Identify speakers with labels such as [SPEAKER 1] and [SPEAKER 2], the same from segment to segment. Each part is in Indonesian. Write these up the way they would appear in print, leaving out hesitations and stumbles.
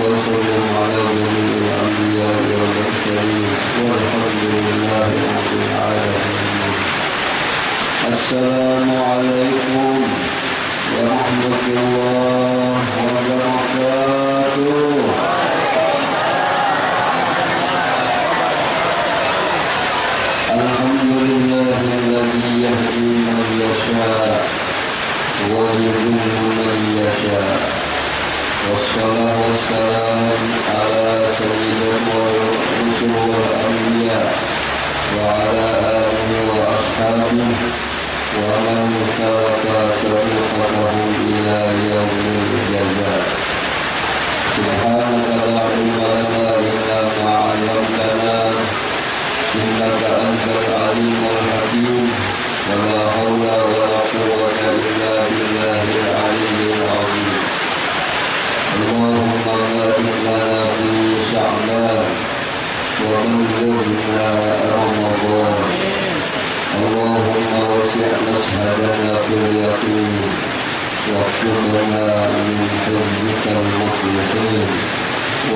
[SPEAKER 1] وسلم على جميع الأنبياء والمرسلين والحمد لله رب العالمين. السلام عليكم ورحمة الله وبركاته. الحمد لله الذي يهدي من يشاء ويضل من يشاء، والصلاة والسلام على سيد الرسل والأنبياء وعلى آله وأصحابه ومن سلك طريقتهم إلى يوم الجزاء. سبحانك لا علم لنا إلا ما علمتنا إنك أنت العليم الحكيم، ولا حول ولا قوة إلا بالله العلي العظيم. اللهم بارك لنا في شعبان وبلغنا رمضان. اللهم وسع مشهدنا في اليقين واكتبنا من حزبك المصلحين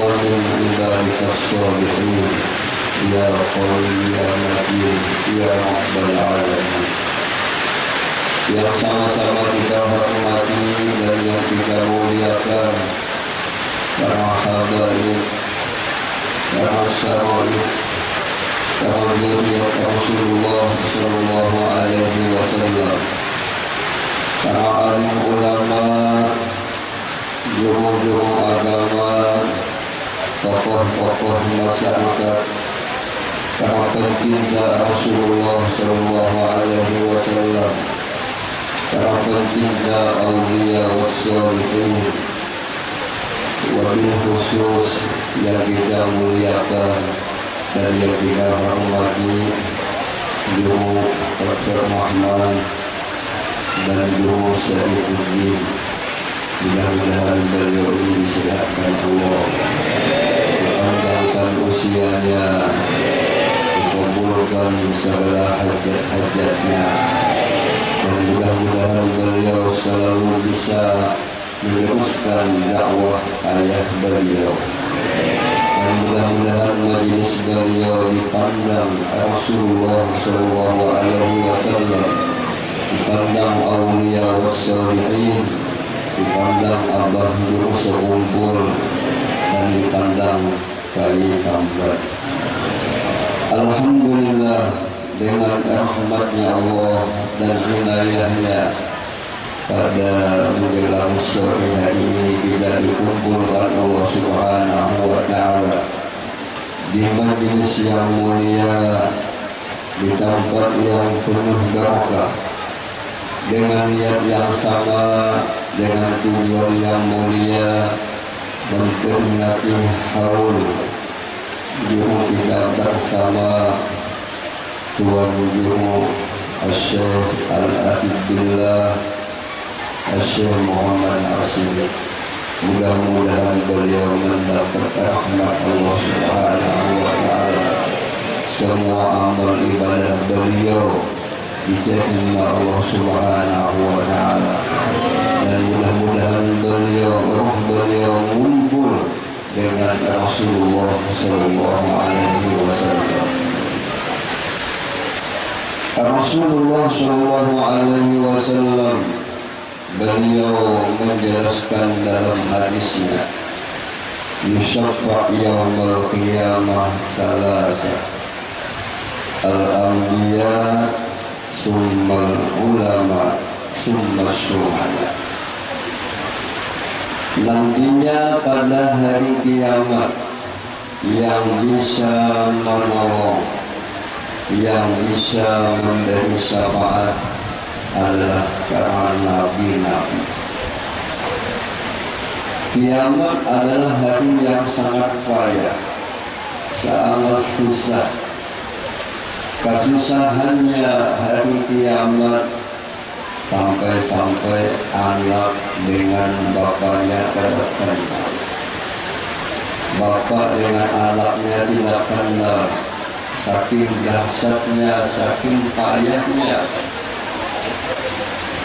[SPEAKER 1] ومن عبادك الصالحين يا قوي يا متين ya Rabbal Alamin. Yang sama-sama kita hormati dan yang kita muliakan para habaib, para syaraif, para zuriat Rasulullah sallallahu alaihi wasallam, para alim ulama, guru-guru agama, tokoh-tokoh masyarakat, para pencinta Rasulullah sallallahu alaihi wasallam, para pencinta aulia wassalihin, wabil khusus yang kita muliakan dan yang kita hormati Guru Dr. Muhammad dan Guru Syarifuddin. Mudah-mudahan beliau ini disehatkan Allah, dipanjangkan usianya, dikabulkan segala hajat-hajatnya, dan mudah-mudahan beliau selalu bisa meneruskan dakwah ayah beliau, dan mudah-mudahan majelis beliau dipandang Rasulullah sallallahu alaihi wasallam, dipandang aulia wassalihin, dipandang abah guru sekumpul, dan dipandang kali kambat. Alhamdulillah, dengan rahmatnya Allah dan inayahnya, pada menjelang sore hari ini kita dikumpulkan Allah Subhanahu wa Ta'ala di majelis yang mulia, di tempat yang penuh berkah, dengan niat yang sama, dengan tujuan yang mulia, memperingati haul guru kita bersama Tuan Guru Asy-Syaikh Al-Afiddillah Asy-Syaikh Muhammad Asyid. Mudah-mudahan beliau mendapat rahmat Allah Subhanahu wa Ta'ala. Semua amal ibadah beliau diterima Allah Subhanahu wa Ta'ala, dan mudah-mudahan roh beliau ngumpul dengan Rasulullah sallallahu alaihi wasallam. Rasulullah sallallahu alaihi wasallam beliau menjelaskan dalam hadisnya, yusyaffa' yaumul qiyamah salasa, al-anbiya summal ulama summas syuhada. Nantinya pada hari kiamat, yang bisa menolong, yang bisa memberi syafaat adalah para nabi-nabi. Kiamat adalah hari yang sangat payah, sangat susah. Kesusahannya hari kiamat sampai-sampai anak dengan bapaknya tidak kenal, bapak dengan anaknya tidak kenal. Saking dahsyatnya, saking payahnya.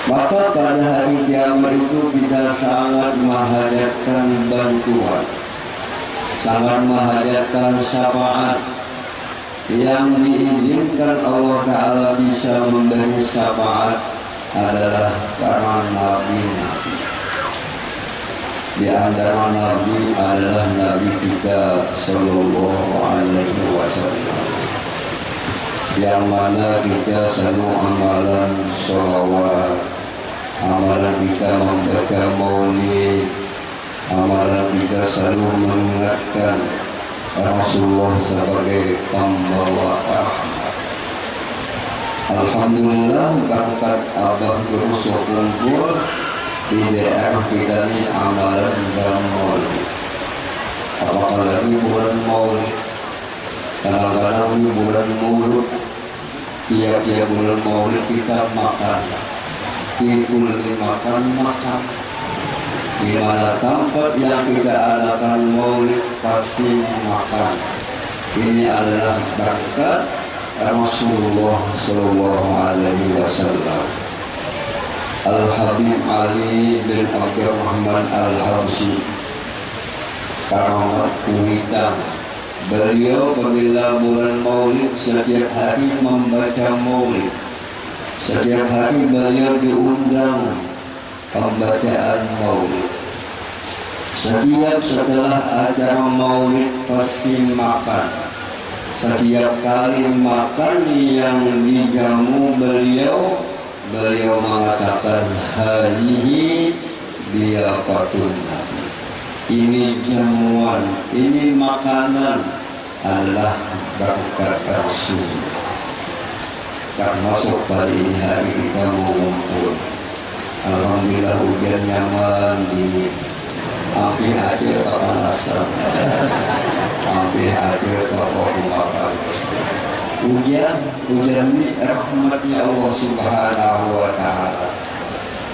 [SPEAKER 1] Maka pada hari kiamat itu kita sangat menghajatkan bantuan, sangat menghajatkan syafaat. Yang diizinkan Allah Ta'ala bisa memberi syafaat adalah para nabi-nabi. Di antara nabi adalah Nabi kita Sallallahu Alaihi Wasallam, yang mana kita selalu amalan sholawat, amalan kita membaca maulid, amalan kita selalu mengingatkan Rasulullah sebagai pembawa rahmat. Alhamdulillah berkat Abah Guru kumpul di daerah kita ini amalan dan maulid. Apakah lagi bulan maulid? Kadang-kadang di bulan maulid, tiap-tiap bulan maulid kita makan, pikul makan. Di mana tempat yang kita adakan maulid pasti makan. Ini adalah berkat Rasulullah Sallallahu Alaihi Wasallam. Al-Habib Ali bin Abdurrahman Al-Habsyi Karamat Kuitang, beliau apabila bulan maulid setiap hari membaca maulid. Setiap hari beliau diundang pembacaan maulid. Setiap setelah acara maulid pasti makan. Setiap kali makan yang dijamu beliau mengatakan hadihi biaqatun nabi. Ini jamuan, ini makanan adalah berkat Rasul. Termasuk pada ini hari kita mengumpul. Alhamdulillah hujan nyaman dingin. Hampir hadir kepanasan, hampir hadir kepanasan. Hujan ini rahmatnya Allah Subhanahu Wa Taala.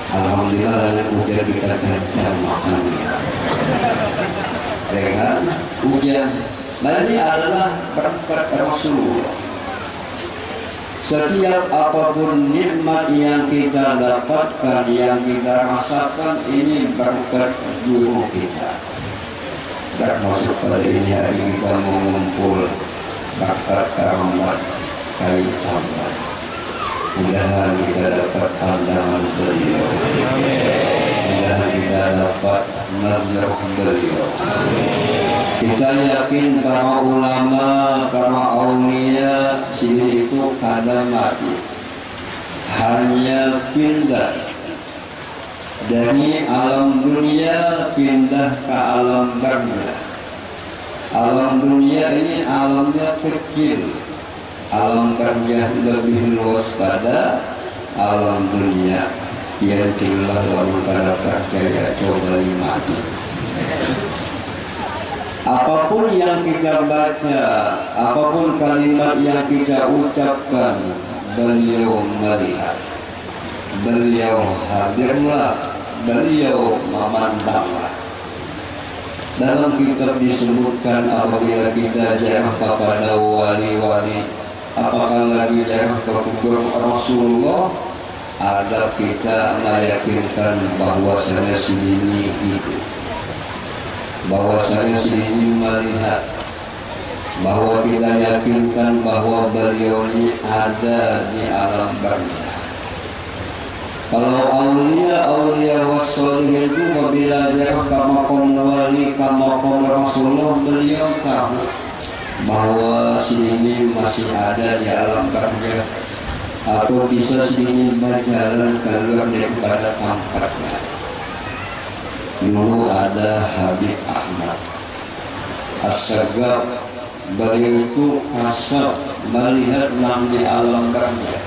[SPEAKER 1] Alhamdulillah dengan hujan kita kencang makannya. Dengan hujan, ini adalah berkat Rasulullah. Setiap apapun nikmat yang kita dapatkan, yang kita rasakan, ini berkat guru kita. Termasuk pada ini hari kita mengumpul berkat rahmat kali tambah. Mudah-mudahan kita dapat pandangan beliau. Mudah-mudahan kita dapat nazar beliau. Kita yakin para ulama, para aulia sini itu kada mati, hanya pindah dari alam dunia pindah ke alam barzah. Alam dunia ini alamnya kecil, alam barzah lebih luas pada alam dunia. Yang jelas lalu pada percaya coba mati. Apapun yang kita baca, apapun kalimat yang kita ucapkan, beliau melihat, beliau hadirlah, beliau memandanglah. Dalam kitab disebutkan apabila kita ziarah kepada wali-wali, apakah lagi ziarah kepada Rasulullah, ada kita meyakinkan bahwasanya sini hidup, bahwasanya sini melihat, bahwa kita yakinkan bahwa beliau ini ada di alam barzah. Kalau aulia wassolihin itu apabila ziarah ke makam wali, ke makam Rasulullah, beliau tahu bahwa sini masih ada di alam barzah, atau bisa sini berjalan keluar daripada tempatnya. Dulu ada Habib Ahmad As-Sagaf, beliau itu kasar melihat di alam barzah.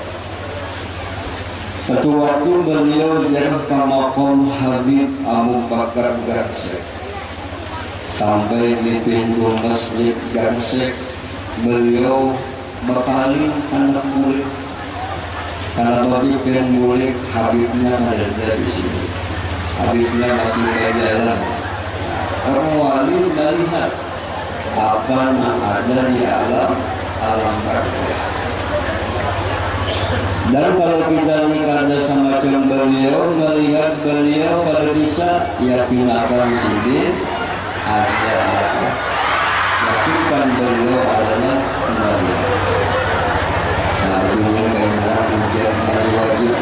[SPEAKER 1] Satu waktu beliau ziarah ke makam Habib Abu Bakar Garsek. Sampai di pintu masjid Garsek, beliau berpaling anak murid. Karena bagi pemulik Habibnya ada di sini, Habibnya masih berjalan. Orang wali melihat apa yang ada di alam barzah. Dan kalau kita ada semacam beliau, melihat beliau pada bisa yakin akan sini ada apa. yakinkan beliau adalah Nabi. Nah, ujungnya kayaknya ujian hari wajib.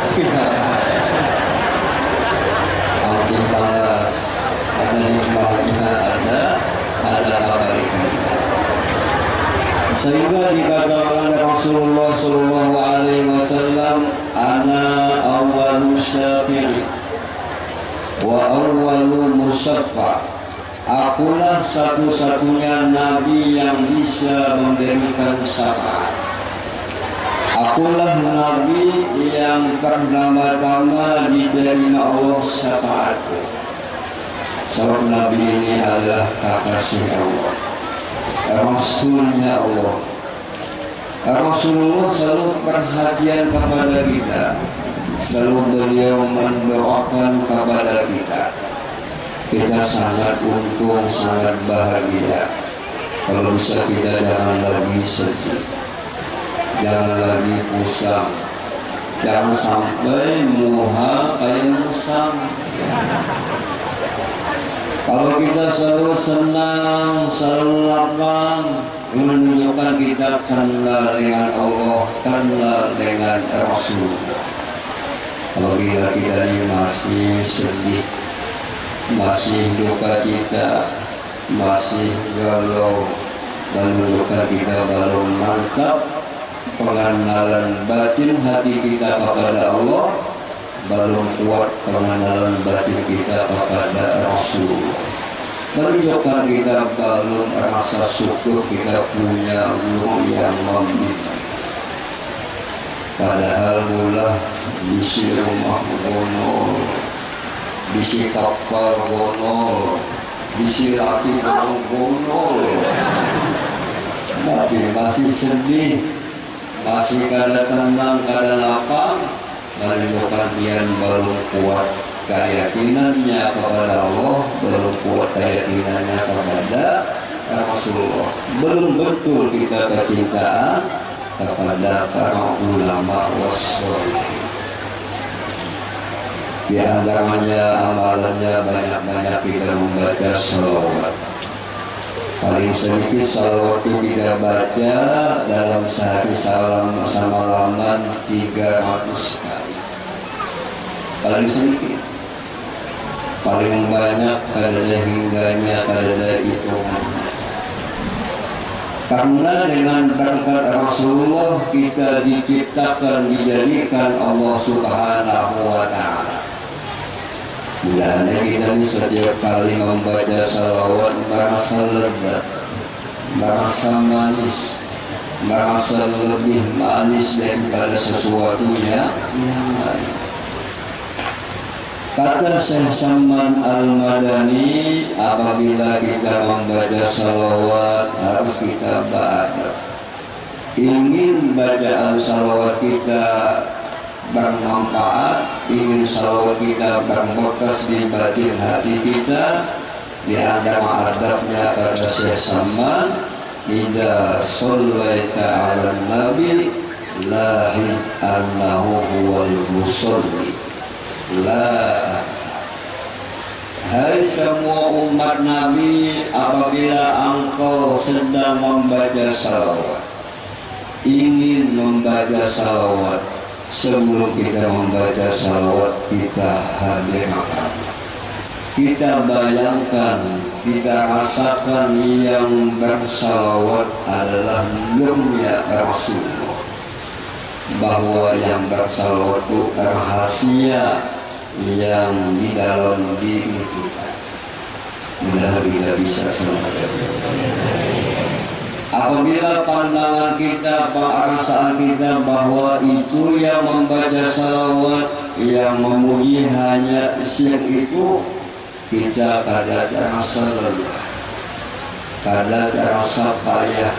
[SPEAKER 1] Ampun balas, ada nikmatnya, ada kebaikannya. Sehingga dikatakan Rasulullah Shallallahu Alaihi Wasallam, ana awwalu syafi'i wa awwalu musaffa. Akulah satu-satunya nabi yang bisa memberikan syafaat. Akulah nabi yang pertama-tama diterima Allah syafaatku. Sebab nabi ini adalah kekasih Allah, Rasulnya Allah. Rasulullah selalu perhatian kepada kita, selalu beliau mendoakan kepada kita. Kita sangat untung, sangat bahagia. Kalau bisa kita jangan lagi sedih, jangan lagi pusing, jangan sampai muha kayak musang. Kalau kita selalu senang, selalu lapang, menunjukkan kita kenal dengan Allah, kenal dengan Rasul. Kalau kita ini masih sedih, masih duka cita, masih galau, menunjukkan kita belum mantap pengenalan batin hati kita kepada Allah, belum kuat pengenalan batin kita kepada Rasulullah. Menunjukkan kita belum rasa syukur kita punya guru yang membimbing. Padahal mula bisi rumah gono, bisi kapal gono, bisi laki gono, tapi masih sedih, masih kada tenang, kada lapang. Menunjukkan dia belum kuat keyakinannya kepada Allah, belum kuat keyakinannya kepada Rasulullah, belum betul kita kecintaan kepada para ulama wassalihin. Di antaranya amalannya banyak-banyak kita membaca salawat. Paling sedikit salawat itu kita baca dalam sehari semalaman 300 kali. Paling sedikit, paling banyak kadada hingganya, kadada itu. Karena dengan berkat Rasulullah kita diciptakan, dijadikan Allah Subhanahu wa Ta'ala. Mulanya kita ini setiap kali membaca salawat merasa lega, merasa manis, merasa lebih manis daripada sesuatunya yang lain. Kata Syekh Salman Al-Madani, apabila kita membaca salawat harus kita beradab. Ingin bacaan salawat kita bermanfaat, ingin salawat kita berbekas di batin hati kita, di antara adabnya kata Syekh Salman, idza shallaita 'alan nabi lahi annahu huwal musalli. La, hai semua umat Nabi, apabila engkau sedang membaca salawat, ingin membaca salawat, sebelum kita membaca salawat kita hadirkan, kita bayangkan, kita rasakan yang bersalawat adalah lumnya Rasulullah, bahwa yang bersalawat itu rahasia yang di dalam diri kita. Mudah-mudahan kita bisa selesai. Apabila pandangan kita, perasaan kita bahwa itu yang membaca salawat, yang memuji hanya syekh itu, kita kadang terasa lelah, kadang terasa payah,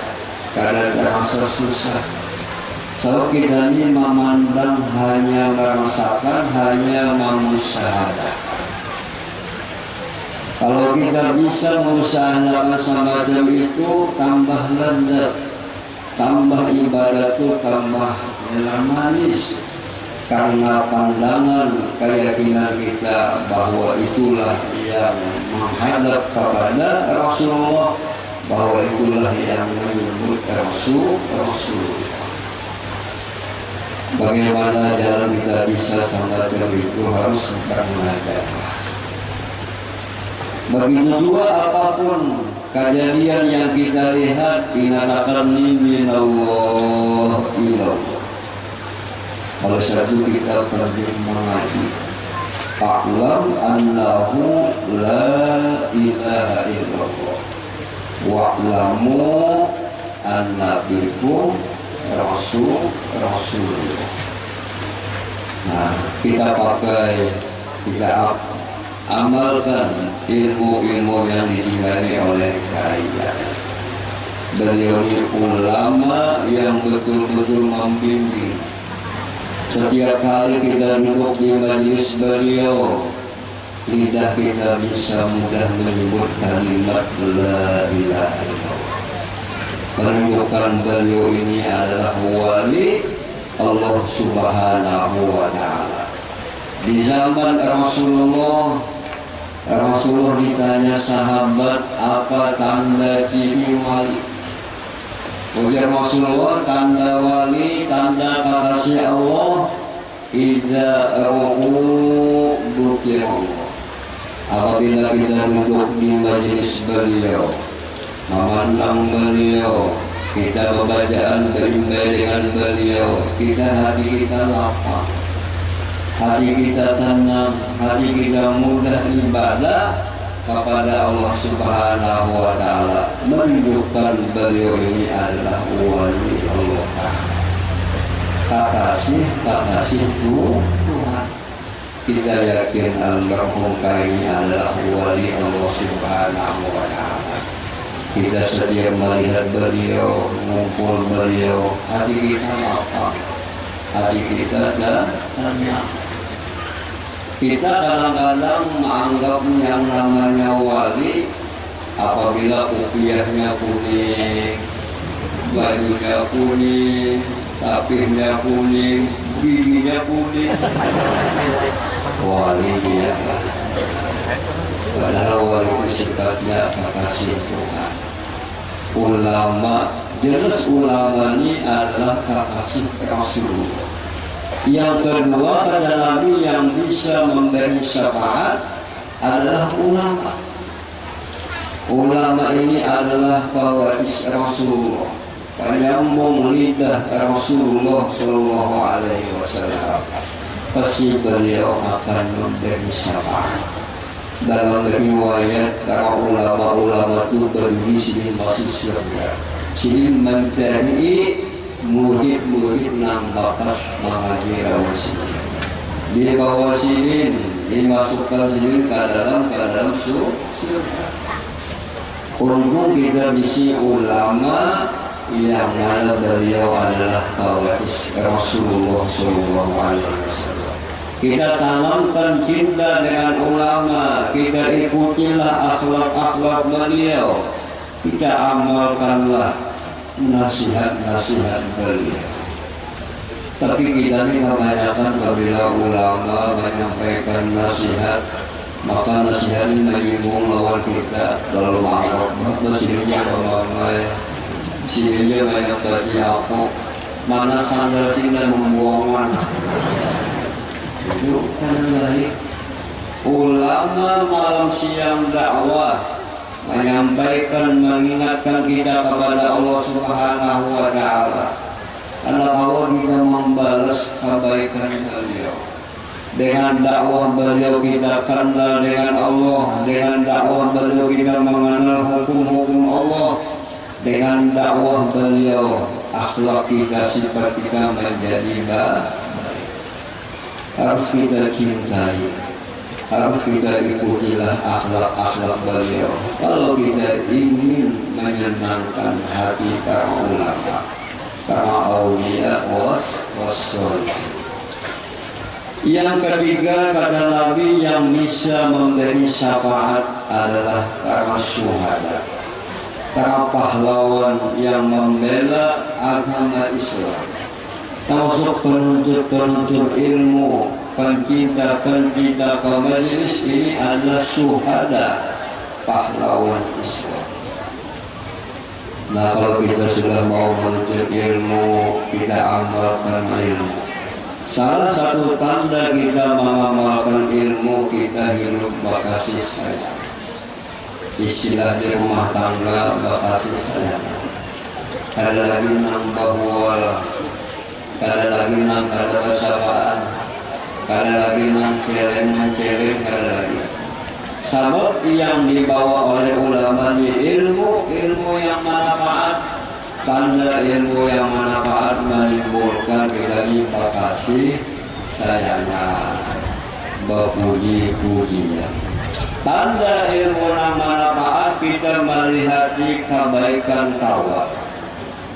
[SPEAKER 1] kadang terasa susah. Sebab kita ini memandang hanya merasakan, hanya mengusahakan. Kalau kita bisa mengusahakan semacam itu, tambah lezat, tambah ibadah itu tambah manis. Karena pandangan keyakinan kita bahwa itulah yang menghadap kepada Rasulullah, bahwa itulah yang menyebut Rasul. Bagaimana jalan kita bisa sampai itu harus belajar. Begitu juga apapun kejadian yang kita lihat, ingatkan min Allah ilallah. Oleh sebab itu kita perlu mengaji. Fa'lam annahu la ilaha illallah wa'lamu annabikum Rasulullah. Nah, kita amalkan ilmu-ilmu yang ditinggali oleh kalian. Beliau ini ulama yang betul-betul membimbing. Setiap kali kita duduk di majelis beliau, lidah kita bisa mudah menyebut kalimat la ilaha illallah. Menunjukkan beliau ini adalah wali Allah Subhanahu wa ta'ala. Di zaman Rasulullah ditanya sahabat, apa tanda ciri wali? Ujar Rasulullah, tanda wali, tanda kekasih Allah, idza ra'u dzikra Allah. Apabila kita duduk di majelis beliau, memandang beliau, kita bacaan berimbang dengan beliau, hati kita lapang, hati kita tenang, hati kita mudah ibadah kepada Allah Subhanahu wa ta'ala. Menunjukkan beliau ini adalah wali Allah Ta'ala. Kekasih Tuhan. Kita yakin almarhum ini adalah wali Allah Subhanahu wa ta'ala. Kita setiap melihat beliau, mengumpul beliau, hati kita lapang, hati kita tenang. Kita kadang-kadang menganggap yang namanya wali apabila kopiahnya kuning, bajunya kuning, tapirnya kuning, giginya kuning. Wali dia. Padahal wali itu sifatnya kekasih Tuhan. Ulama, jelas ulama ini adalah kekasih Rasulullah. Yang kedua, pada Nabi yang bisa memberi syafaat adalah ulama. Ulama ini adalah pewaris Rasulullah, penyambung lidah Rasulullah Shallallahu Alaihi Wasallam. Pasti beliau akan memberi syafaat. Dalam riwayat, para ulama-ulama itu berisi di masjid surga. Sini mencari murid-murid nang bakas mengaji rawat sini. Di bawah sini dimasukkan sini ke dalam surga. Untung kita bisi ulama yang mana beliau adalah pewaris Rasulullah Shallallahu Alaihi Wasallam. Kita tanamkan cinta dengan ulama, kita ikutilah akhlak-akhlak beliau, kita amalkanlah nasihat-nasihat beliau. Tapi kita ini kebanyakan apabila ulama menyampaikan nasihat, maka nasihat ini menyinggung lawan kita, lalu menganggap sininya pemamai, sininya banyak bagi aku, mana sandal sini membuang mana. Itu kan baik. Ulama malam siang dakwah menyampaikan, mengingatkan kita kepada Allah Subhanahu wa ta'ala. Karena bahwa kita membalas kebaikan beliau. Dengan dakwah beliau kita kenal dengan Allah. Dengan dakwah beliau kita mengenal hukum-hukum Allah. Dengan dakwah beliau akhlak kita, sifat kita menjadi baik. Harus kita cintai, harus kita ikutilah akhlak-akhlak beliau. Kalau kita ingin menyenangkan hati para ulama, para aulia was-solih. Yang ketiga, kata Nabi, yang bisa memberi syafaat adalah para syuhada, para pahlawan yang membela agama Islam. Termasuk penuntut ilmu, pencinta ke majelis ini adalah syuhada, pahlawan Islam. Nah kalau kita sudah mau menuntut ilmu, kita amalkan ilmu. Salah satu tanda kita mengamalkan ilmu, kita hidup berkasih sayang. Istilah di rumah tangga berkasih sayang. Ada lagi nang bahwa, ada lagi nang ada persapaan, ada lagi nang celeng, ada lagi. Sabab yang dibawa oleh ulama ini ilmu yang manfaat, tanda ilmu yang manfaat menimbulkan kita ini kasih sayangan, berpuji-pujian. Tanda ilmu yang manfaat kita melihat di kebaikan kawan,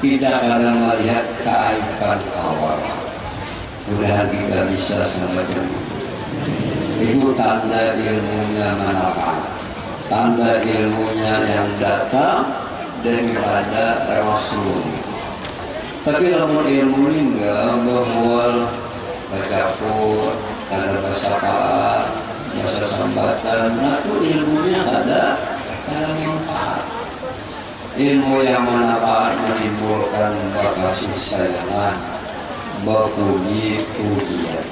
[SPEAKER 1] kita kadang melihat keaiban kawan. Mudah kita bisa semacam itu tanda ilmunya manfaat, tanda ilmunya yang datang daripada Rasul. Tapi namun ilmu ini enggak bahwa bercampur, ada persapaan, bahasa sambatan, itu ilmunya ada manfaat. Ilmu yang manfaat menimbulkan kasih sayangan, berpuji-pujian.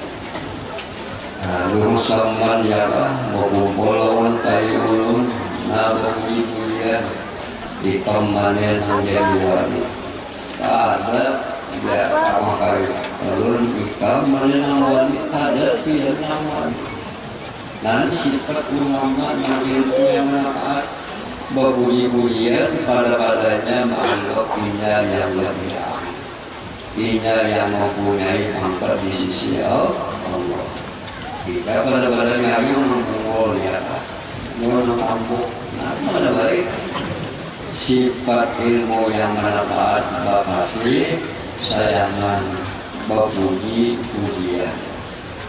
[SPEAKER 1] Lurus saman ya mau kumpulon kayu ulun nabung ibunya di pemanen menjadi wali ada ya sama kayu ulun ikam manen wali ada tidak wali. Nanti sifat ulama yang ilmu yang manfaat berpuji-pujian padanya menganggap inya yang lebih ahli, inya yang mempunyai pangkat di sisi Allah. Kita pada nyari mengumpul ya, mau kampung, nah mana baik sifat ilmu yang manfaat bakasi sayangan berpuji-pujian,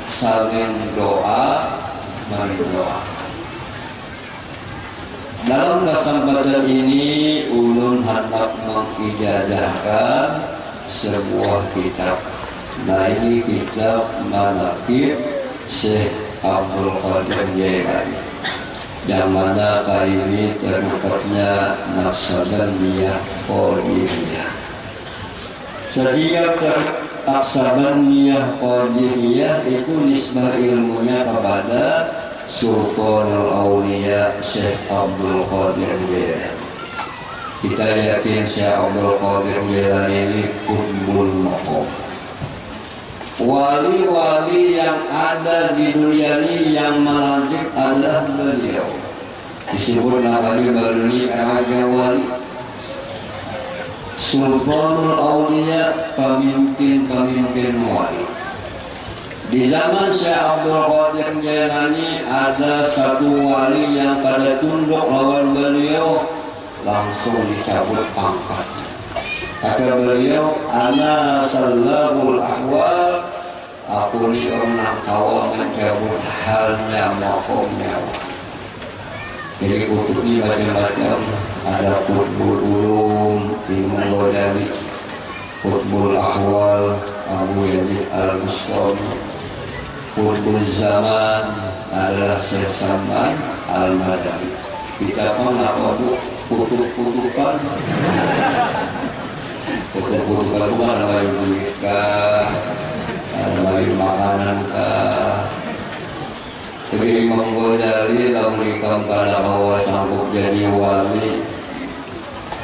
[SPEAKER 1] saling doa mendoa. Dalam kesempatan ini ulun hendak mengijazahkan sebuah kitab. Nah ini kitab Manaqib Syekh Abdul Qadir Jailani, yang mana kali ini terungkapnya Naqsabandiyah Qadiriyah. Setiap Naqsabandiyah Qadiriyah itu nisbah ilmunya kepada Sultanul Auliya Syekh Abdul Qadir Jailani. Kita yakin Syekh Abdul Qadir Jailani ini qutbul maqam. Wali-wali yang ada di dunia ini yang melanjut adalah beliau. Disebut namanya Baluni Raja Wali, Sultanul Auliya, pemimpin-pemimpin wali. Di zaman Syekh Abdul Qadir Jailani ada satu wali yang pada tunduk lawan beliau langsung dicabut pangkatnya. Kata beliau, ana sallamul ahwal, aku ni orang kawa mencabut halnya makomnya. Jadi kutub ini macam-macam, ada kutbul ulum, ilmu ghazali, kutbul ahwal, Abu Yazid al-Bustami, kutbul zaman adalah Syekh Salman al-Madani. Kita pun apa bu kutub-kutuban. Kutub-kutuban itu ada bayu duit kah, ada bayu makanan kah. Jadi Imam Ghazali dalam memberikan pada bahwa sanggup jadi wali,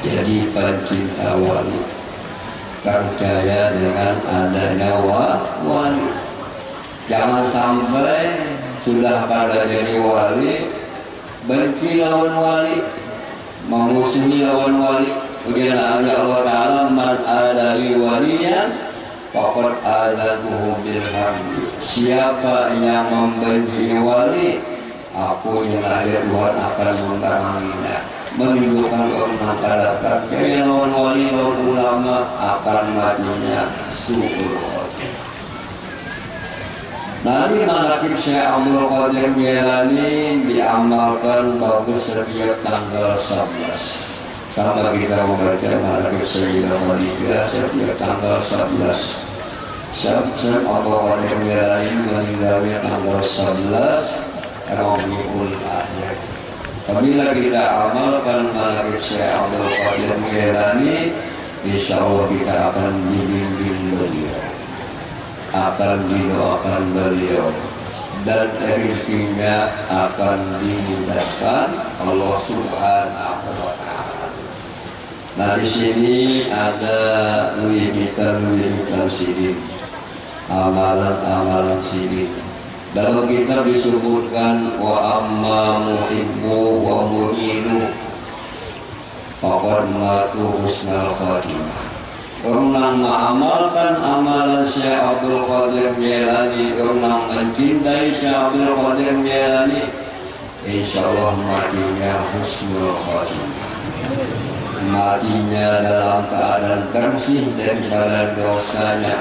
[SPEAKER 1] jadi pencinta wali, percaya dengan adanya wali. Jangan sampai sudah pada jadi wali benci lawan wali, memusuhi lawan wali. Bagaimana Allah Ta'ala, man adali waliyan faqad adzantuhu bil harbi. Siapa yang membenci wali, aku yang ada Tuhan akan mengkaranginya. Menunjukkan masyarakat yang lawan wali, lawan ulama akan matinya suul. Nabi Manaqib Syekh Abdul Qadir Jailani diamalkan bagus setiap tanggal 11. Sama kita membaca Manaqib Sayyidah Khadijah setiap tanggal 11. Syekh Abdul Qadir Jailani meninggalnya tanggal 11 Rabiul Akhir. Apabila kita amalkan manaqib Syekh Abdul Qadir Jailani, insya Allah kita akan dibimbing beliau, akan didoakan beliau, dan rezekinya akan dimudahkan Allah Subhanahu wa Ta'ala. Nah, di sini ada luwihitan sidik, amalan sidik. Dalam kitab disebutkan wa amma muhibbu wa mu'inu faqad matu husnal khatimah. Orang mengamalkan amalan Syekh Abdul Qadir Jailani, orang mencintai Syekh Abdul Qadir Jailani, insyaallah matinya husnul khatimah. Matinya dalam keadaan bersih daripada dosanya.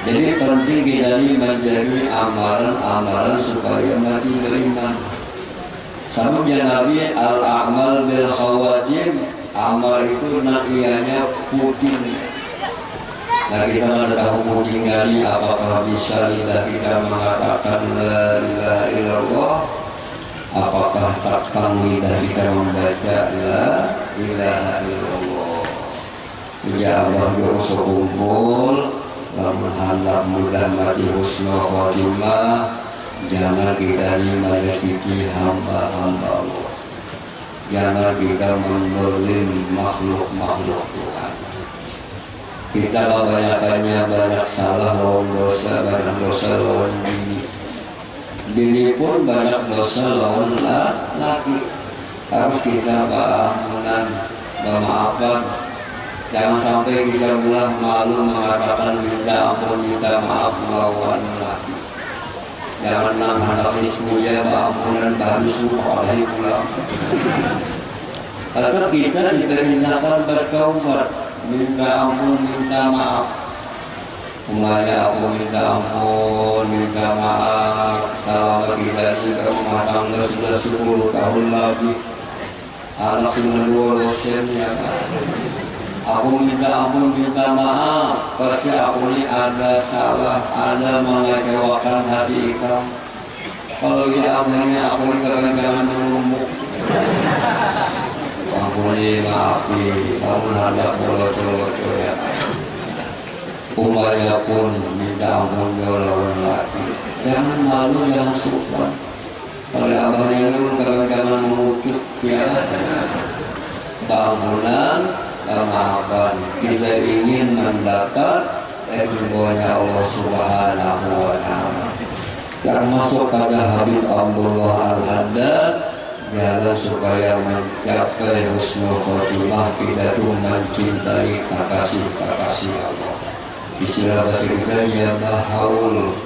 [SPEAKER 1] Jadi penting kita ini menjadi amalan-amalan supaya mati beriman. Sabda Nabi al-a'mal bil khawatim, amal itu nakiyahnya putih. Nah, kita tidak tahu putihnya ini apakah bisa lidah kita mengatakan la ilaha illallah, apakah takkan lidah kita membaca la ilaha illallah. Ya Allah, dosa kumpul lamun handap mudah mati husnul khotimah. Jangan kita ini menyakiti hamba-hamba Allah, jangan kita mendolim makhluk-makhluk Tuhan. Kita kebanyakannya banyak salah lawan dosa, banyak dosa lawan bini pun banyak dosa lawan laki. Harus kita keampunan, memaafkan. Jangan sampai kita pulang malu mengatakan minta ampun, minta maaf melawan laki. Jangan menangis punya keampunan baru suruh alaihi pulang. Tetap kita diperintahkan bertaubat, minta ampun, minta maaf. Umpamanya aku minta ampun, minta maaf, selama kita di rumah tangga sudah 10 tahun lagi, anak sudah 2 dosen ya kan. Aku minta ampun, minta maaf, pasti aku ini ada salah, ada mengecewakan hati kamu. Kalau ya akhirnya aku ini kadang-kadang menumbuk. Ampuni, maafi, kamu ada bolot-bolot ya. Umpamanya pun minta ampun lawan laki. Jangan malu, jangan sukma. Kalau abangnya itu kadang-kadang mengutuk ya. Keampunan, kemaafan, kita ingin mendapat ridhonya Allah Subhanahu wa Ta'ala. Termasuk pada Habib Abdullah Al-Haddad, jalan supaya mencapai husnul khotimah kita itu mencintai kekasih Allah. Istilah bahasa kita bahaul.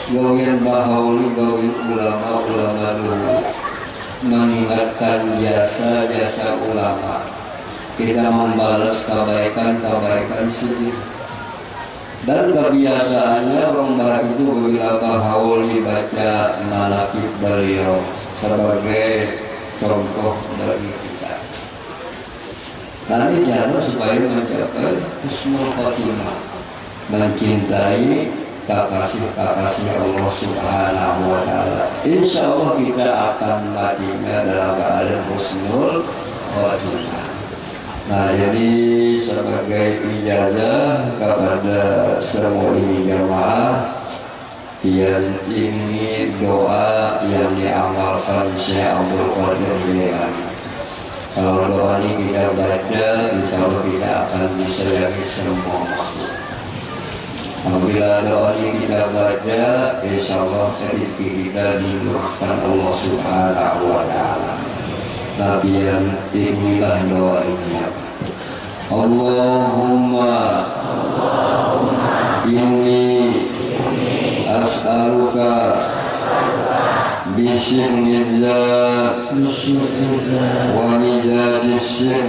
[SPEAKER 1] Gawin bahaul, gawin ulama dulu mengingatkan jasa ulama. Kita membalas kebaikan sedih. Dan kebiasaannya orang barat itu bila bahaul dibaca manaqib beliau sebagai contoh bagi kita. Nanti jangan supaya mencapai husnul khotimah, mencintai kekasih Allah Subhanahu wa Ta'ala. Insya Allah kita akan matinya dalam keadaan husnul khotimah. Nah, jadi sebagai ijazah kepada semua ini jamaah yang ini doa yang diamalkan Syekh Abdul Qadir Jailani. Kalau doa ini kita baca, insya Allah kita akan disayangi semua makhluk. Apabila doa ini kita baca, insya Allah rezeki kita dimurahkan Allah Subhanahu wa Ta'ala. Nabiyan inilah doa ini. Allahumma inni as'aluka bismillah wa midadis sir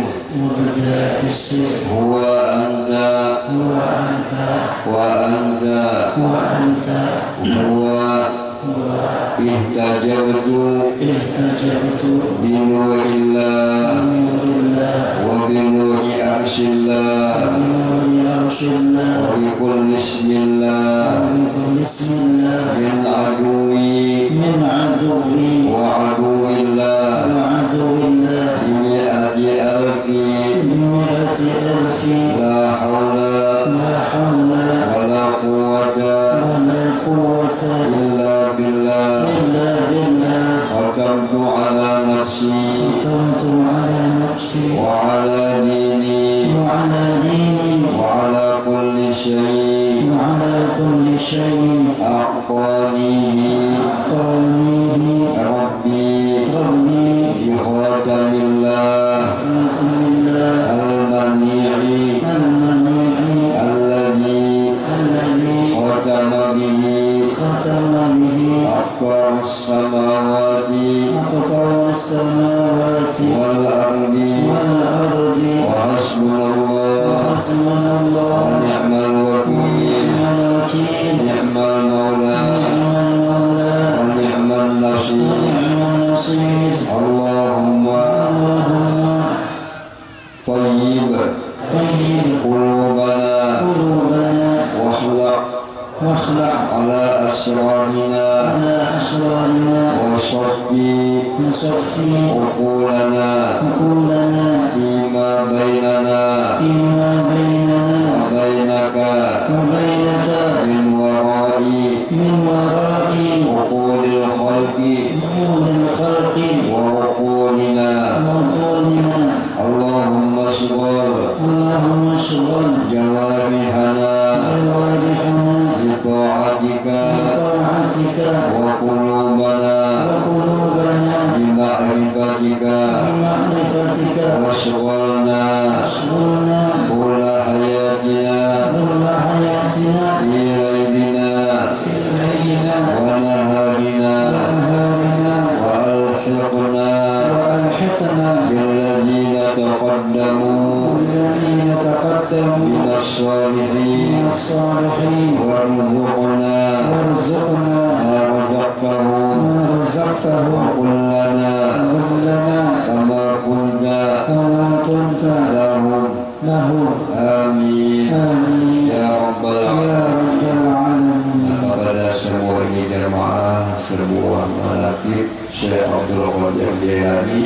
[SPEAKER 1] huwa anta huwa ihtajabtu binurillah wa binuri arshillah wa bikul bismillah min aduwi wa aduwillah nafsi
[SPEAKER 2] نفسي
[SPEAKER 1] wa ala dini
[SPEAKER 2] وعلى ديني
[SPEAKER 1] wa ala kulli syai'
[SPEAKER 2] وعلى كل شيء
[SPEAKER 1] aqanihi
[SPEAKER 2] أعطانيه
[SPEAKER 1] rabbi
[SPEAKER 2] ربي
[SPEAKER 1] bi khatamillah
[SPEAKER 2] خاتم الله
[SPEAKER 1] al-mani'i
[SPEAKER 2] المنيع
[SPEAKER 1] alladhi
[SPEAKER 2] الذي
[SPEAKER 1] khatama bihi
[SPEAKER 2] ختم به
[SPEAKER 1] aqtar as-samawati
[SPEAKER 2] أقطار السماوات
[SPEAKER 1] wal ardi
[SPEAKER 2] والأرض
[SPEAKER 1] wa hasbunallah
[SPEAKER 2] وحسبنا الله
[SPEAKER 1] wa ni'mal wakeel
[SPEAKER 2] ونعم الوكيل
[SPEAKER 1] ni'mal mawla
[SPEAKER 2] نعم المولى
[SPEAKER 1] wa ni'mal nasir
[SPEAKER 2] ونعم النصير
[SPEAKER 1] Allahumma
[SPEAKER 2] اللهم
[SPEAKER 1] tayyib
[SPEAKER 2] طيب
[SPEAKER 1] qulubana
[SPEAKER 2] قلوبنا
[SPEAKER 1] واخلع
[SPEAKER 2] واخلع
[SPEAKER 1] على أسرارنا
[SPEAKER 2] على أسرارنا
[SPEAKER 1] وصفي
[SPEAKER 2] وصفي
[SPEAKER 1] عقولنا
[SPEAKER 2] عقولنا
[SPEAKER 1] فيما بيننا
[SPEAKER 2] فيما بيننا
[SPEAKER 1] وبينك
[SPEAKER 2] وبينك
[SPEAKER 1] من وراء
[SPEAKER 2] من وراء
[SPEAKER 1] عقول الخلق
[SPEAKER 2] عقول الخلق
[SPEAKER 1] وعقولنا
[SPEAKER 2] وعقولنا
[SPEAKER 1] اللهم اشغل
[SPEAKER 2] اللهم اشغل
[SPEAKER 1] جوارحنا
[SPEAKER 2] جوارحنا
[SPEAKER 1] بطاعتك
[SPEAKER 2] بطاعتك
[SPEAKER 1] وقلوبنا
[SPEAKER 2] وقلوبنا
[SPEAKER 1] بمعرفتك
[SPEAKER 2] بمعرفتك
[SPEAKER 1] واشغلنا
[SPEAKER 2] اشغلنا
[SPEAKER 1] طول حياتنا
[SPEAKER 2] كل حياتنا
[SPEAKER 1] في ليلنا
[SPEAKER 2] في ليلنا
[SPEAKER 1] ونهارنا
[SPEAKER 2] ونهارنا
[SPEAKER 1] وألحقنا
[SPEAKER 2] وألحقنا
[SPEAKER 1] بالذين تقدموا
[SPEAKER 2] بالذين تقدموا
[SPEAKER 1] من الصالحين
[SPEAKER 2] من الصالحين
[SPEAKER 1] وارزقنا
[SPEAKER 2] وارزقنا
[SPEAKER 1] ما رزقتهم
[SPEAKER 2] ما رزقته
[SPEAKER 1] وقل لنا
[SPEAKER 2] وقل لنا
[SPEAKER 1] كما كنت
[SPEAKER 2] كما كنت
[SPEAKER 1] لهم
[SPEAKER 2] له
[SPEAKER 1] آمين
[SPEAKER 2] آمين
[SPEAKER 1] ya rabbal
[SPEAKER 2] يا
[SPEAKER 1] alamin.
[SPEAKER 2] رب العالمين.
[SPEAKER 1] Kepada semua ini jamaah semua manaqib Syekh Abdul Qadir Jailani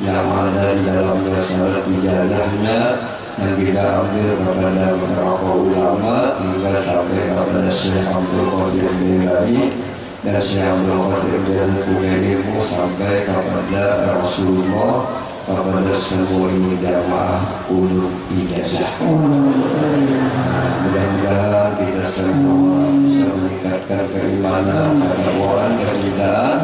[SPEAKER 1] yang ada di dalamnya salat ijazahnya yang kita ambil kepada beberapa ulama hingga sampai kepada Syekh Abdul Qadir Jailani dan Syekh Abdul Qadir Jailani punya ilmu sampai kepada Rasulullah, kepada semua ini jamaah ulul ijazah. Mudah-mudahan kita semua bisa meningkatkan keimanan, ketakwaan, kecintaan,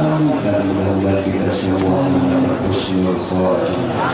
[SPEAKER 1] dan mudah-mudahan kita semua mendapat husnul khotimah.